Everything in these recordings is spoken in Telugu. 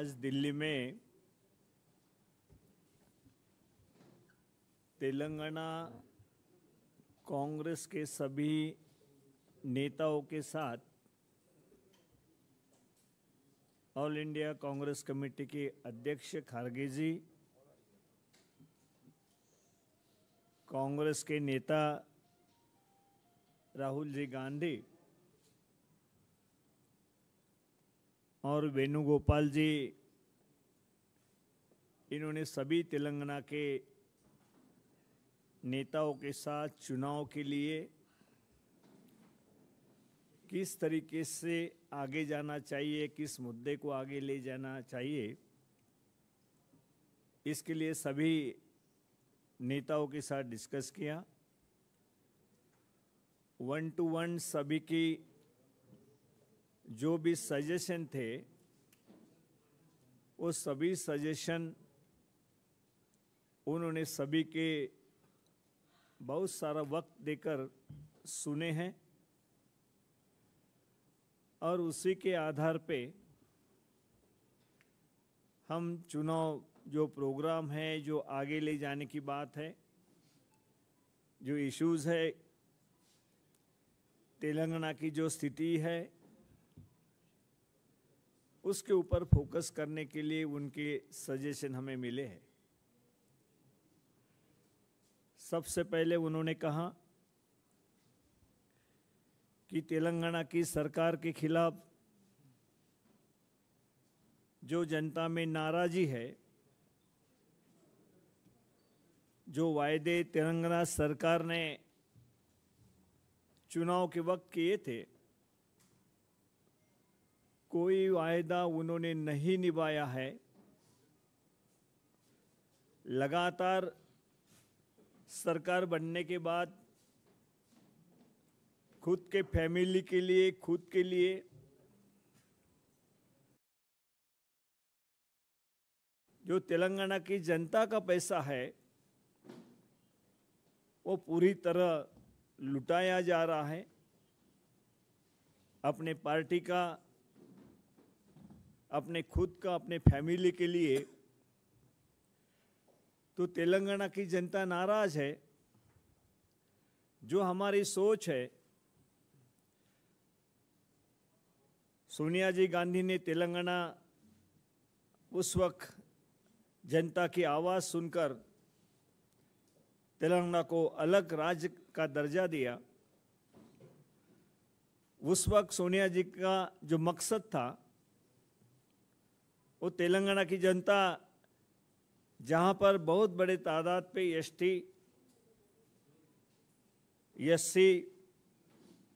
आज दिल्ली में तेलंगाना कांग्रेस के सभी नेताओं के साथ ऑल इंडिया कांग्रेस कमेटी के अध्यक्ष खारगे जी, कांग्रेस के नेता राहुल जी गांधी और वेणुगोपाल जी, इन्होंने सभी तेलंगाना के नेताओं के साथ चुनाव के लिए किस तरीके से आगे जाना चाहिए, किस मुद्दे को आगे ले जाना चाहिए, इसके लिए सभी नेताओं के साथ डिस्कस किया। 1-to-1 सभी की जो भी सजेशन थे वो सभी सजेशन उन्होंने सभी के बहुत सारा वक्त देकर सुने हैं और उसी के आधार पे हम चुनाव जो प्रोग्राम है, जो आगे ले जाने की बात है, जो इश्यूज है, तेलंगाना की जो स्थिति है, उसके ऊपर फोकस करने के लिए उनके सजेशन हमें मिले हैं। सबसे पहले उन्होंने कहा कि तेलंगाना की सरकार के खिलाफ जो जनता में नाराजी है, जो वायदे तेलंगाना सरकार ने चुनाव के वक्त किए थे, कोई वायदा उन्होंने नहीं निभाया है। लगातार सरकार बनने के बाद खुद के फैमिली के लिए, खुद के लिए जो तेलंगाना की जनता का पैसा है वो पूरी तरह लुटाया जा रहा है। अपने पार्टी का, अपने खुद का, अपने फैमिली के लिए। तो तेलंगाना की जनता नाराज है। जो हमारी सोच है, सोनिया जी गांधी ने तेलंगाना उस वक्त जनता की आवाज़ सुनकर तेलंगाना को अलग राज्य का दर्जा दिया। उस वक्त सोनिया जी का जो मकसद था वो तेलंगाना की जनता, जहाँ पर बहुत बड़े तादाद पे एसटी, एससी,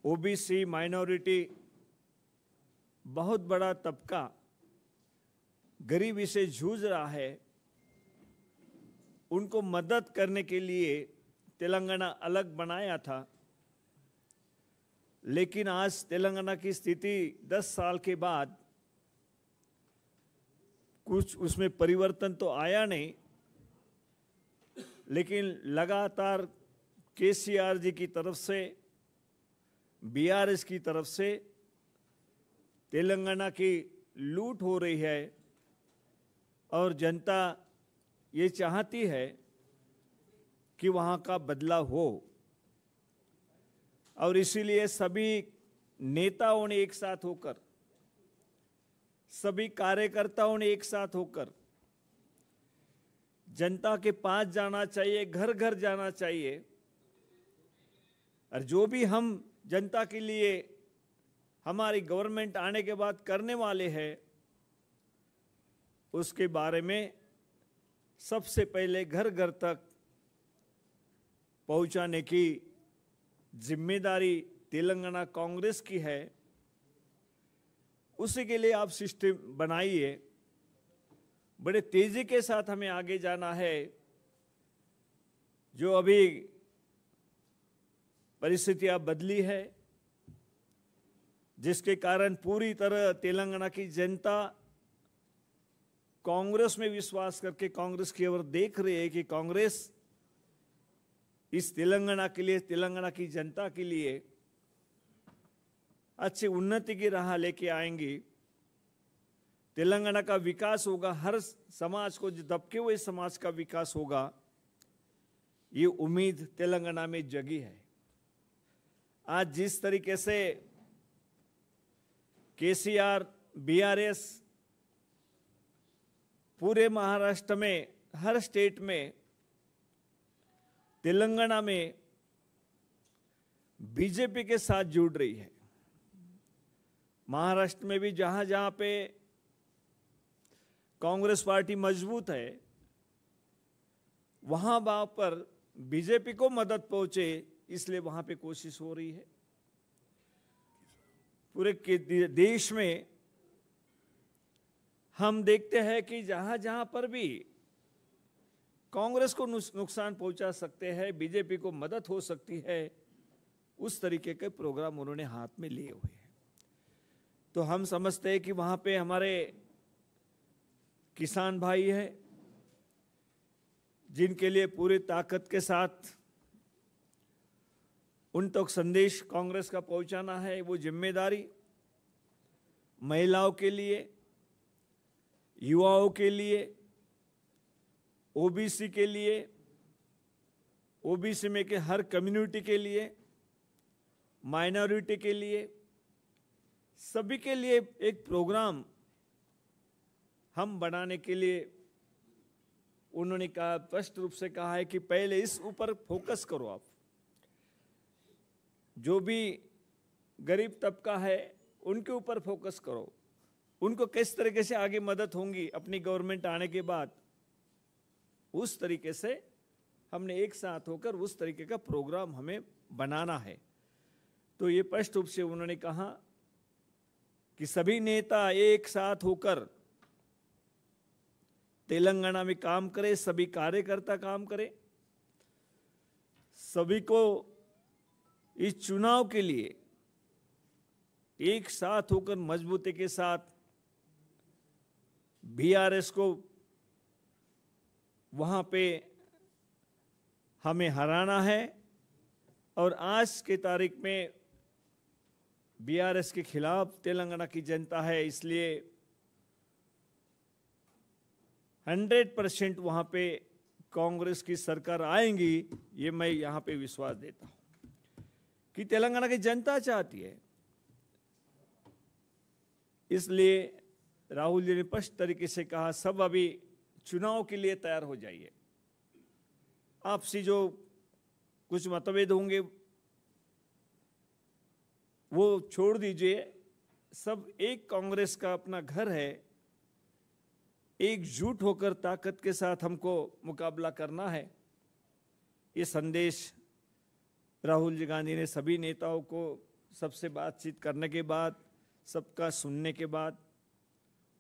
ओबीसी, माइनॉरिटी, बहुत बड़ा तबका गरीबी से जूझ रहा है, उनको मदद करने के लिए तेलंगाना अलग बनाया था। लेकिन आज तेलंगाना की स्थिति 10 साल के बाद कुछ उसमें परिवर्तन तो आया नहीं, लेकिन लगातार केसीआर जी की तरफ से, बीआरएस की तरफ से तेलंगाना की लूट हो रही है और जनता ये चाहती है कि वहाँ का बदलाव हो। और इसीलिए सभी नेताओं ने एक साथ होकर, सभी कार्यकर्ताओं ने एक साथ होकर जनता के पास जाना चाहिए, घर घर जाना चाहिए और जो भी हम जनता के लिए हमारी गवर्नमेंट आने के बाद करने वाले हैं उसके बारे में सबसे पहले घर घर तक पहुंचाने की जिम्मेदारी तेलंगाना कांग्रेस की है। उसी के लिए आप सिस्टम बनाइए। बड़े तेजी के साथ हमें आगे जाना है। जो अभी परिस्थितियां बदली है, जिसके कारण पूरी तरह तेलंगाना की जनता कांग्रेस में विश्वास करके कांग्रेस की ओर देख रही है कि कांग्रेस इस तेलंगाना के लिए, तेलंगाना की जनता के लिए अच्छी उन्नति की राह लेके आएंगी। तेलंगाना का विकास होगा, हर समाज को, जो दबके हुए समाज का विकास होगा, ये उम्मीद तेलंगाना में जगी है। आज जिस तरीके से केसीआर, बीआरएस पूरे महाराष्ट्र में, हर स्टेट में, तेलंगाना में बीजेपी के साथ जुड़ रही है। महाराष्ट्र में भी जहां जहां पे कांग्रेस पार्टी मजबूत है, वहां पर बीजेपी को मदद पहुंचे, इसलिए वहां पे कोशिश हो रही है। पूरे देश में हम देखते हैं कि जहां जहां पर भी कांग्रेस को नुकसान पहुंचा सकते हैं, बीजेपी को मदद हो सकती है, उस तरीके के प्रोग्राम उन्होंने हाथ में लिए हुए हैं। तो हम समझते हैं कि वहां पे हमारे किसान भाई हैं, जिनके लिए पूरी ताकत के साथ उन तक संदेश कांग्रेस का पहुंचाना है। वो जिम्मेदारी महिलाओं के लिए, युवाओं के लिए, ओबीसी के लिए, ओबीसी में के हर कम्युनिटी के लिए, माइनॉरिटी के लिए, सभी के लिए एक प्रोग्राम हम बनाने के लिए उन्होंने कहा, स्पष्ट रूप से कहा है कि पहले इस ऊपर फोकस करो। आप जो भी गरीब तबका है उनके ऊपर फोकस करो, उनको किस तरीके से आगे मदद होंगी अपनी गवर्नमेंट आने के बाद, उस तरीके से हमने एक साथ होकर उस तरीके का प्रोग्राम हमें बनाना है। तो ये स्पष्ट रूप से उन्होंने कहा कि सभी नेता एक साथ होकर तेलंगाना में काम करें, सभी कार्यकर्ता काम करें, सभी को इस चुनाव के लिए एक साथ होकर मजबूती के साथ बीआरएस को वहां पे हमें हराना है। और आज के तारीख में बीआरएस के खिलाफ तेलंगाना की जनता है, इसलिए 100% वहां पे कांग्रेस की सरकार आएंगी, ये मैं यहां पे विश्वास देता हूं कि तेलंगाना की जनता चाहती है। इसलिए राहुल जी ने स्पष्ट तरीके से कहा, सब अभी चुनाव के लिए तैयार हो जाइए। आपसी जो कुछ मतभेद होंगे वो छोड़ दीजिए, सब एक कांग्रेस का अपना घर है, एकजुट होकर ताकत के साथ हमको मुकाबला करना है। ये संदेश राहुल जी गांधी ने सभी नेताओं को सबसे बातचीत करने के बाद, सबका सुनने के बाद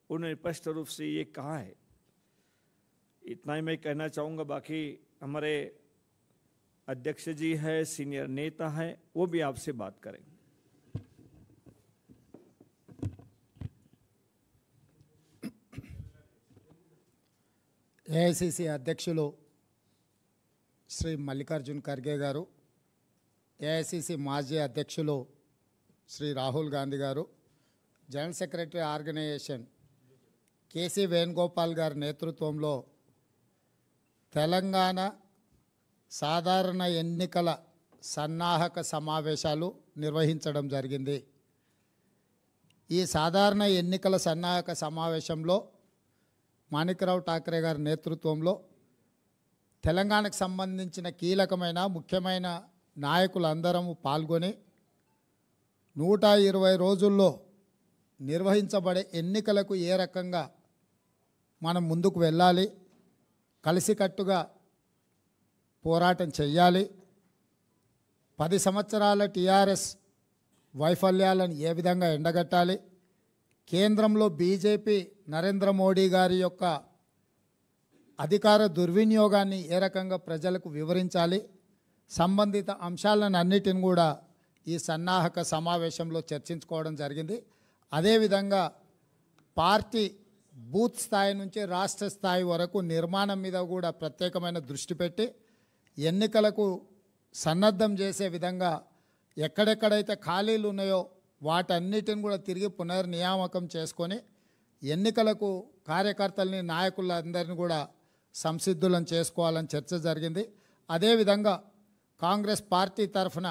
उन्होंने स्पष्ट रूप से ये कहा है। इतना ही मैं कहना चाहूँगा, बाकी हमारे अध्यक्ष जी है, सीनियर नेता है, वो भी आपसे बात करेंगे। ఏఐసిసి అధ్యక్షులు శ్రీ మల్లికార్జున్ ఖర్గే గారు, ఏఐసిసి మాజీ అధ్యక్షులు శ్రీ రాహుల్ గాంధీ గారు, general secretary organisation KC Venugopal గారి నేతృత్వంలో తెలంగాణ సాధారణ ఎన్నికల సన్నాహక సమావేశాలు నిర్వహించడం జరిగింది. ఈ సాధారణ ఎన్నికల సన్నాహక సమావేశంలో మాణిక్రావు ఠాకరే గారి నేతృత్వంలో తెలంగాణకు సంబంధించిన కీలకమైన ముఖ్యమైన నాయకులందరము పాల్గొని 120 రోజుల్లో నిర్వహించబడే ఎన్నికలకు ఏ రకంగా మనం ముందుకు వెళ్ళాలి, కలిసికట్టుగా పోరాటం చేయాలి, 10 సంవత్సరాల టీఆర్ఎస్ వైఫల్యాలను ఏ విధంగా ఎండగట్టాలి, కేంద్రంలో బీజేపీ నరేంద్ర మోడీ గారి యొక్క అధికార దుర్వినియోగాన్ని ఏ రకంగా ప్రజలకు వివరించాలి, సంబంధిత అంశాలను అన్నిటిని కూడా ఈ సన్నాహక సమావేశంలో చర్చించుకోవడం జరిగింది. అదేవిధంగా పార్టీ బూత్ స్థాయి నుంచి రాష్ట్ర స్థాయి వరకు నిర్మాణం మీద కూడా ప్రత్యేకమైన దృష్టి పెట్టి ఎన్నికలకు సన్నద్ధం చేసే విధంగా ఎక్కడెక్కడైతే ఖాళీలు ఉన్నాయో వాటన్నిటిని కూడా తిరిగి పునర్నియామకం చేసుకొని ఎన్నికలకు కార్యకర్తల్ని నాయకులందరినీ కూడా సంసిద్ధులను చేసుకోవాలని చర్చ జరిగింది. అదేవిధంగా కాంగ్రెస్ పార్టీ తరఫున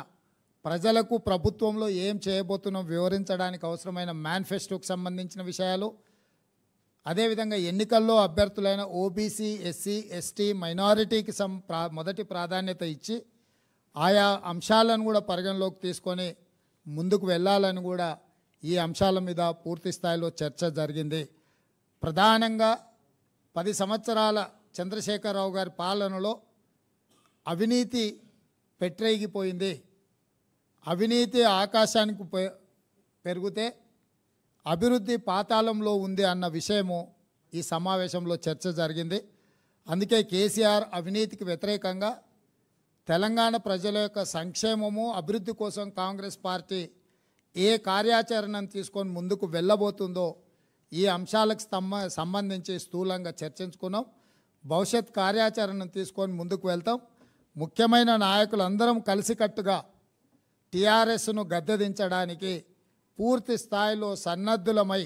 ప్రజలకు ప్రభుత్వంలో ఏం చేయబోతున్నాం వివరించడానికి అవసరమైన మేనిఫెస్టోకు సంబంధించిన విషయాలు, అదేవిధంగా ఎన్నికల్లో అభ్యర్థులైన ఓబీసీ, ఎస్సీ, ఎస్టీ, మైనారిటీకి మొదటి ప్రాధాన్యత ఇచ్చి ఆయా అంశాలను కూడా పరిగణలోకి తీసుకొని ముందుకు వెళ్ళాలని కూడా ఈ అంశాల మీద పూర్తి స్థాయిలో చర్చ జరిగింది. ప్రధానంగా 10 సంవత్సరాల చంద్రశేఖరరావు గారి పాలనలో అవినీతి పెట్టరేగిపోయింది. అవినీతి ఆకాశానికి పెరిగితే అభివృద్ధి పాతాళంలో ఉంది అన్న విషయము ఈ సమావేశంలో చర్చ జరిగింది. అందుకే కేసీఆర్ అవినీతికి వ్యతిరేకంగా తెలంగాణ ప్రజల యొక్క సంక్షేమము అభివృద్ధి కోసం కాంగ్రెస్ పార్టీ ఏ కార్యాచరణను తీసుకొని ముందుకు వెళ్ళబోతుందో ఈ అంశాలకు సంబంధించి స్థూలంగా చర్చించుకున్నాం. భవిష్యత్ కార్యాచరణను తీసుకొని ముందుకు వెళ్తాం. ముఖ్యమైన నాయకులందరం కలిసికట్టుగా టీఆర్ఎస్ను గద్దెదించడానికి పూర్తి స్థాయిలో సన్నద్ధులమై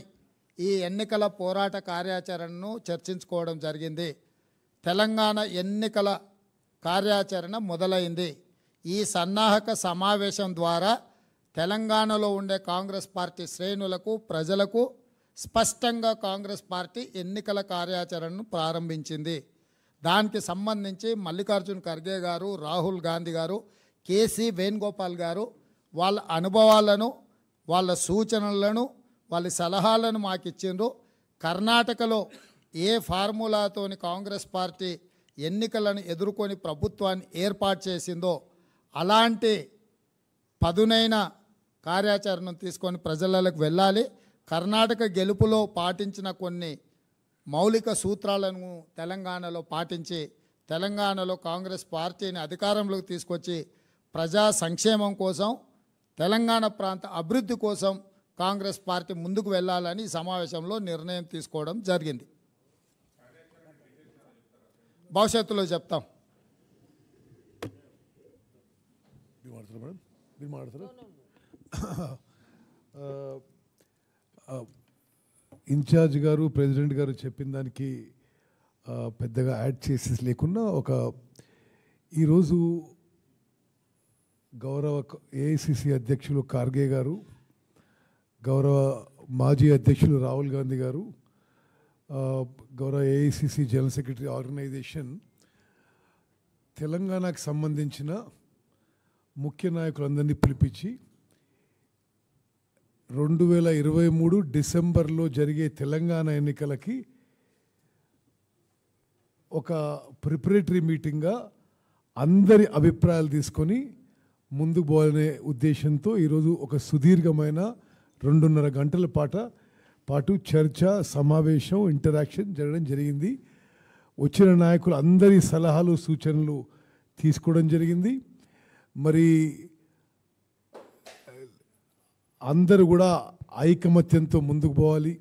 ఈ ఎన్నికల పోరాట కార్యాచరణను చర్చించుకోవడం జరిగింది. తెలంగాణ ఎన్నికల కార్యాచరణ మొదలైంది. ఈ సన్నాహక సమావేశం ద్వారా తెలంగాణలో ఉండే కాంగ్రెస్ పార్టీ శ్రేణులకు, ప్రజలకు స్పష్టంగా కాంగ్రెస్ పార్టీ ఎన్నికల కార్యాచరణను ప్రారంభించింది. దానికి సంబంధించి మల్లికార్జున్ ఖర్గే గారు, రాహుల్ గాంధీ గారు, కేసీ వేణుగోపాల్ గారు వాళ్ళ అనుభవాలను, వాళ్ళ సూచనలను, వాళ్ళ సలహాలను మాకు ఇచ్చిండ్రు. కర్ణాటకలో ఏ ఫార్ములాతోని కాంగ్రెస్ పార్టీ ఎన్నికలను ఎదుర్కొని ప్రభుత్వాన్ని ఏర్పాటు చేసిందో అలాంటి పదునైన కార్యాచరణను తీసుకొని ప్రజలకు వెళ్ళాలి. కర్ణాటక గెలుపులో పాటించిన కొన్ని మౌలిక సూత్రాలను తెలంగాణలో పాటించి తెలంగాణలో కాంగ్రెస్ పార్టీని అధికారంలోకి తీసుకొచ్చి ప్రజా సంక్షేమం కోసం, తెలంగాణ ప్రాంత అభివృద్ధి కోసం కాంగ్రెస్ పార్టీ ముందుకు వెళ్ళాలని సమావేశంలో నిర్ణయం తీసుకోవడం జరిగింది. భవిష్యత్తులో చెప్తాం. ఇన్ఛార్జ్ గారు, ప్రెసిడెంట్ గారు చెప్పిన దానికి పెద్దగా యాడ్ చేసి లేకున్నా ఈరోజు గౌరవ ఏఐసిసి అధ్యక్షులు ఖార్గే గారు, గౌరవ మాజీ అధ్యక్షులు రాహుల్ గాంధీ గారు, గౌరవ ఏఐసిసి జనరల్ సెక్రటరీ ఆర్గనైజేషన్ తెలంగాణకు సంబంధించిన ముఖ్య నాయకులందరినీ పిలిపించి 2023 డిసెంబర్లో జరిగే తెలంగాణ ఎన్నికలకి ఒక ప్రిపరేటరీ మీటింగ్గా అందరి అభిప్రాయాలు తీసుకొని ముందుకు పోవాలనే ఉద్దేశంతో ఈరోజు ఒక సుదీర్ఘమైన 2.5 గంటల పాటు చర్చ, సమావేశం, ఇంటరాక్షన్ జరగడం జరిగింది. వచ్చిన నాయకులు అందరి సలహాలు, సూచనలు తీసుకోవడం జరిగింది. మరి అందరూ కూడా ఐకమత్యంతో ముందుకు పోవాలి.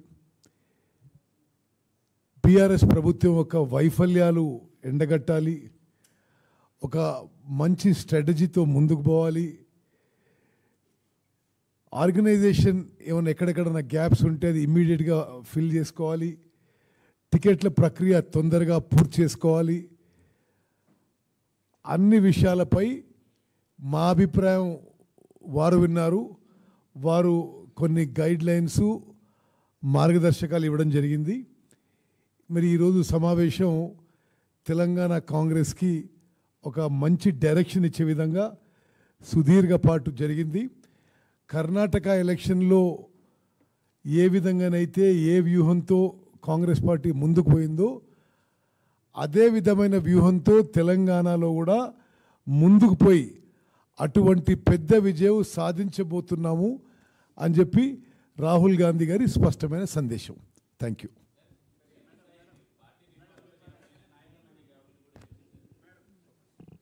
బీఆర్ఎస్ ప్రభుత్వం యొక్క వైఫల్యాలు ఎండగట్టాలి. ఒక మంచి స్ట్రాటజీతో ముందుకు పోవాలి. ఆర్గనైజేషన్ ఏమైనా ఎక్కడెక్కడన్నా గ్యాప్స్ ఉంటే అది ఇమ్మీడియట్గా ఫిల్ చేసుకోవాలి. టికెట్ల ప్రక్రియ తొందరగా పూర్తి చేసుకోవాలి. అన్ని విషయాలపై మా అభిప్రాయం వారు విన్నారు. వారు కొన్ని గైడ్ లైన్స్, మార్గదర్శకాలు ఇవ్వడం జరిగింది. మరి ఈరోజు సమావేశం తెలంగాణ కాంగ్రెస్కి ఒక మంచి డైరెక్షన్ ఇచ్చే విధంగా సుదీర్ఘ పాటు జరిగింది. కర్ణాటక ఎలక్షన్లో ఏ విధంగానైతే ఏ వ్యూహంతో కాంగ్రెస్ పార్టీ ముందుకు పోయిందో అదే విధమైన వ్యూహంతో తెలంగాణలో కూడా ముందుకు పోయి అటువంటి పెద్ద విజయం సాధించబోతున్నాము అని చెప్పి రాహుల్ గాంధీ గారి స్పష్టమైన సందేశం. Thank you.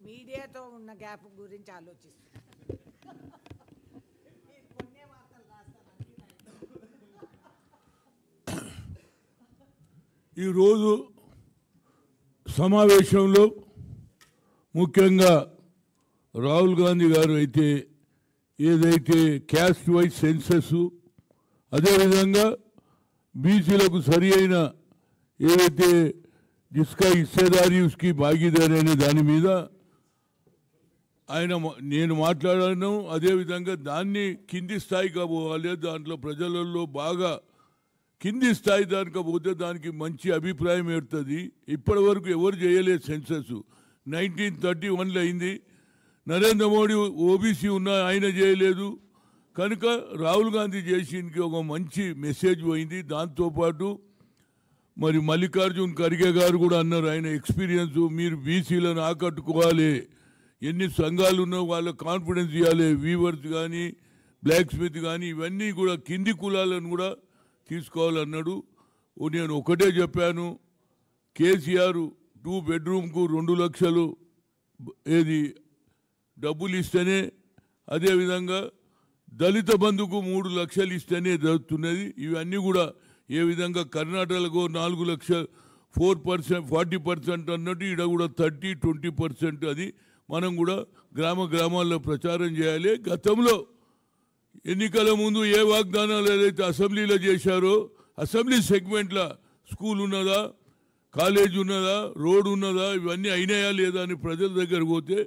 మీడియాతో ఉన్న గ్యాప్ గురించి ఆలోచిస్తాను. ఈరోజు సమావేశంలో ముఖ్యంగా రాహుల్ గాంధీ గారు అయితే ఏదైతే క్యాస్ట్ వైజ్ సెన్సస్, అదేవిధంగా బీసీలకు సరి అయిన ఏదైతే జిస్కా హిస్సేదారి ఉస్కి భాగీదారి అనే దాని మీద నేను మాట్లాడాను. అదేవిధంగా దాన్ని కింది స్థాయిగా పోవాలి, దాంట్లో ప్రజలలో బాగా కింది స్థాయి దానికి పోతే దానికి మంచి అభిప్రాయం ఏడుతుంది. ఇప్పటి వరకు ఎవరు చేయలేదు సెన్సస్. 1931లో అయింది. నరేంద్ర మోడీ ఓబీసీ ఉన్న ఆయన చేయలేదు. కనుక రాహుల్ గాంధీ చేసినకి ఒక మంచి మెసేజ్ పోయింది. దాంతోపాటు మరి మల్లికార్జున్ ఖర్గే గారు కూడా అన్నారు, ఆయన ఎక్స్పీరియన్స్, మీరు బీసీలను ఆకట్టుకోవాలి, ఎన్ని సంఘాలు ఉన్నా వాళ్ళ కాన్ఫిడెన్స్ ఇవ్వాలి, వీవర్స్ కానీ బ్లాక్ స్మిత్ కానీ ఇవన్నీ కూడా కింది కులాలను కూడా తీసుకోవాలన్నాడు. నేను ఒకటే చెప్పాను, కేసీఆర్ 2 బెడ్రూమ్కు 2 లక్షలు ఏది డబ్బులు ఇస్తేనే, అదేవిధంగా దళిత బంధుకు 3 లక్షలు ఇస్తేనే జరుగుతున్నది. ఇవన్నీ కూడా ఏ విధంగా కర్ణాటకలో 4 లక్షలు 4% 40% అన్నట్టు ఇక్కడ కూడా 30-20% అది మనం కూడా గ్రామాల్లో ప్రచారం చేయాలి. గతంలో ఎన్నికల ముందు ఏ వాగ్దానాలు ఏదైతే అసెంబ్లీలో చేశారో, అసెంబ్లీ సెగ్మెంట్ల స్కూల్ ఉన్నదా, కాలేజ్ ఉన్నదా, రోడ్ ఉన్నదా, ఇవన్నీ అయినాయా లేదా అని ప్రజల దగ్గర పోతే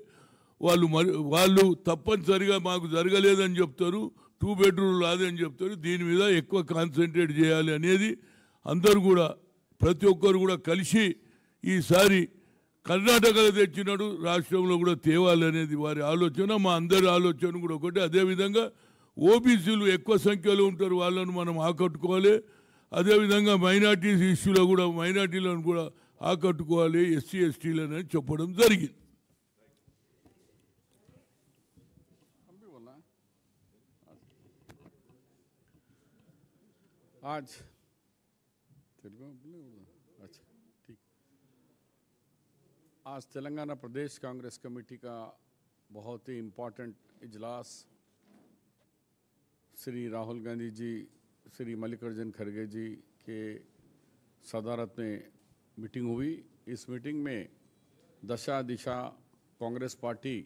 వాళ్ళు తప్పనిసరిగా మాకు జరగలేదని చెప్తారు, 2 బెడ్రూమ్ రాదని చెప్తారు. దీని మీద ఎక్కువ కాన్సన్ట్రేట్ చేయాలి అనేది అందరూ కూడా ప్రతి ఒక్కరు కూడా కలిసి ఈసారి కర్ణాటకలో తెచ్చినాడు, రాష్ట్రంలో కూడా తేవాలనేది వారి ఆలోచన, మా అందరి ఆలోచన కూడా ఒకటి. అదేవిధంగా ఓబీసీలు ఎక్కువ సంఖ్యలో ఉంటారు, వాళ్ళను మనం ఆకట్టుకోవాలి. అదేవిధంగా మైనార్టీస్ ఇష్యూలో కూడా మైనార్టీలను కూడా ఆకట్టుకోవాలి, ఎస్సీ ఎస్టీలను అని చెప్పడం జరిగింది. आज अच्छा ठीक। आज तेलंगाना प्रदेश कांग्रेस कमेटी का बहुत ही इम्पोर्टेंट इजलास श्री राहुल गांधी जी, श्री मल्लिकार्जुन खड़गे जी के सदारत में मीटिंग हुई। इस मीटिंग में दशा दिशा कांग्रेस पार्टी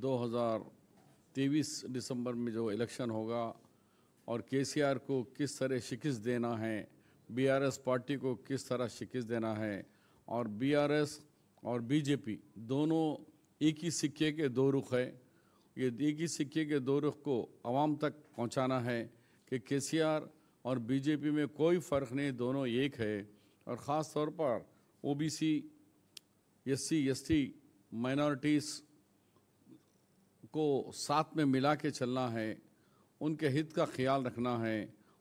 2023 दिसंबर में जो इलेक्शन होगा और केसीआर को किस तरह शिकस्त देना है, बीआरएस पार्टी को किस तरह शिकस्त देना है, और बीआरएस और बीजेपी दोनों एक ही सिक्के के 2 रुख है। ये एक ही सिक्के के 2 रुख को आवाम तक पहुंचाना है कि केसीआर और बीजेपी में कोई फ़र्क नहीं, दोनों एक है। और ख़ास तौर पर ओबीसी, एससी, एसटी, माइनॉरिटीज़ को साथ में मिला के चलना है, उनके हित का ख्याल रखना है,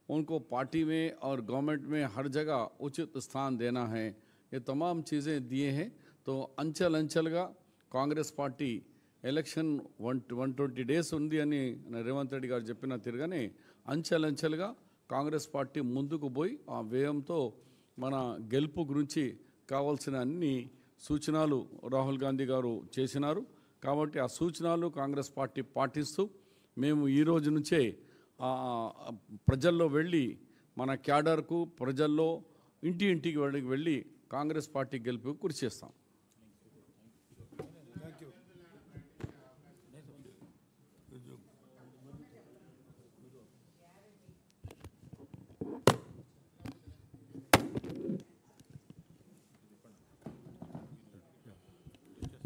उनको पार्टी में और गवर्नमेंट में हर जगह उचित स्थान देना है। ये तमाम चीज़ें दिए हैं। तो अंचल अंचलगा कांग्रेस पार्टी ఎలక్షన్ 120 డేస్ ఉంది అని రేవంత్ రెడ్డి గారు చెప్పిన తిరగనే అంచెలంచెలుగా కాంగ్రెస్ పార్టీ ముందుకు పోయి ఆ వ్యయంతో మన గెలుపు గురించి కావాల్సిన అన్ని సూచనలు రాహుల్ గాంధీ గారు చేసినారు. కాబట్టి ఆ సూచనలు కాంగ్రెస్ పార్టీ పాటిస్తూ మేము ఈ రోజు నుంచే ప్రజల్లో వెళ్ళి మన క్యాడర్కు ప్రజల్లో ఇంటింటికి వెళ్ళి కాంగ్రెస్ పార్టీ గెలుపుకు కృషి చేస్తాం.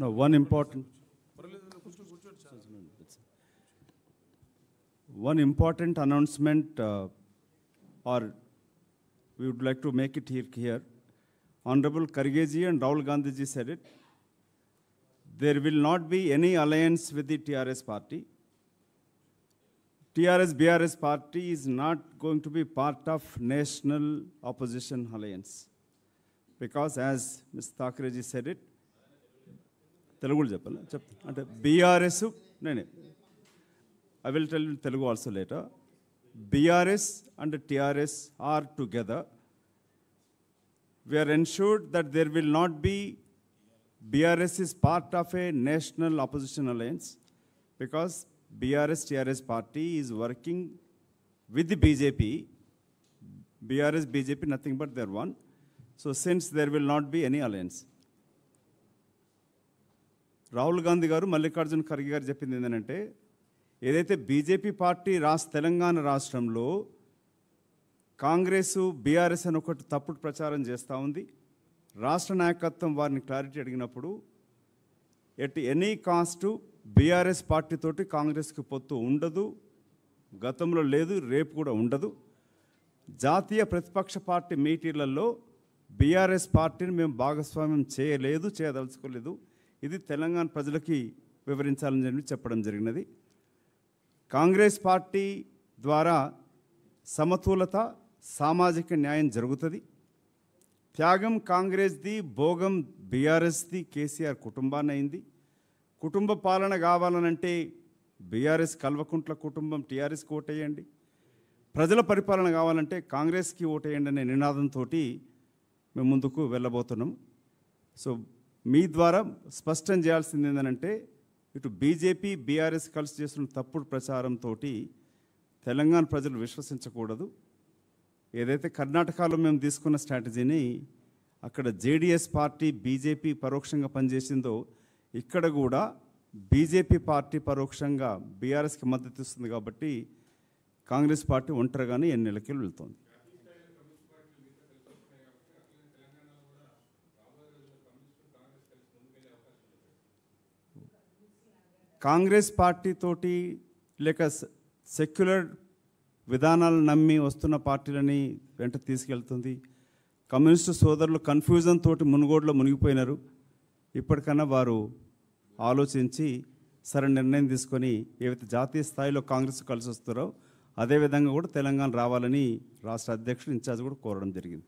Now, one important announcement, or we would like to make it here. Honorable Kharge ji and Rahul Gandhi ji said it. There will not be any alliance with the TRS party. TRS-BRS party is not going to be part of national opposition alliance. Because as Mr. Thackeray ji said it, Telugu చెప్పాలి అంటే BRS, I will tell you in Telugu also later. BRS and TRS are together. We are ensured that there will not be BRS is part of a national opposition alliance because BRS-TRS party is working with the BJP. BRS, BJP, nothing but they're one. So since there will not be any alliance. Rahul Gandhi గారు మల్లికార్జున్ ఖర్గే గారు చెప్పింది ఏంటంటే ఏదైతే బీజేపీ పార్టీ తెలంగాణ రాష్ట్రంలో కాంగ్రెసు బీఆర్ఎస్ అని ఒకటి తప్పుడు ప్రచారం చేస్తూ ఉంది. రాష్ట్ర నాయకత్వం వారిని క్లారిటీ అడిగినప్పుడు ఎట్ ఎనీ కాస్ట్ బీఆర్ఎస్ పార్టీతోటి కాంగ్రెస్కి పొత్తు ఉండదు, గతంలో లేదు, రేపు కూడా ఉండదు. జాతీయ ప్రతిపక్ష పార్టీ మీటింగ్లలో బీఆర్ఎస్ పార్టీని మేము భాగస్వామ్యం చేయలేదు, చేయదలుచుకోలేదు. ఇది తెలంగాణ ప్రజలకి వివరించాలని చెప్పడం జరిగినది. కాంగ్రెస్ పార్టీ ద్వారా సమతులత, సామాజిక న్యాయం జరుగుతుంది. త్యాగం కాంగ్రెస్ది, భోగం బీఆర్ఎస్ది, కేసీఆర్ కుటుంబాన్ని అయింది. కుటుంబ పాలన కావాలనంటే బీఆర్ఎస్ కల్వకుంట్ల కుటుంబం టీఆర్ఎస్కి ఓటేయండి, ప్రజల పరిపాలన కావాలంటే కాంగ్రెస్కి ఓటేయండి అనే నినాదంతో మేము ముందుకు వెళ్ళబోతున్నాం. సో మీ ద్వారా స్పష్టం చేయాల్సింది ఏంటంటే ఇటు బీజేపీ బీఆర్ఎస్ కలిసి చేస్తున్న తప్పుడు ప్రచారంతో తెలంగాణ ప్రజలు విశ్వసించకూడదు. ఏదైతే కర్ణాటకలో మేము తీసుకున్న స్ట్రాటజీని అక్కడ జేడీఎస్ పార్టీ బీజేపీ పరోక్షంగా పనిచేసిందో ఇక్కడ కూడా బీజేపీ పార్టీ పరోక్షంగా బీఆర్ఎస్కి మద్దతు ఇస్తుంది. కాబట్టి కాంగ్రెస్ పార్టీ ఒంటరిగానే ఎన్నికలకు వెళ్తోంది. కాంగ్రెస్ పార్టీ తోటి లేక సెక్యులర్ విధానాలను నమ్మి వస్తున్న పార్టీలని వెంట తీసుకెళ్తుంది. కమ్యూనిస్టు సోదరులు కన్ఫ్యూజన్ తోటి మునుగోడులో మునిగిపోయినారు. ఇప్పటికన్నా వారు ఆలోచించి సరైన నిర్ణయం తీసుకొని ఏవైతే జాతీయ స్థాయిలో కాంగ్రెస్ కలిసి వస్తారో అదేవిధంగా కూడా తెలంగాణ రావాలని రాష్ట్ర అధ్యక్షుడు ఇన్ఛార్జ్ కూడా కోరడం జరిగింది.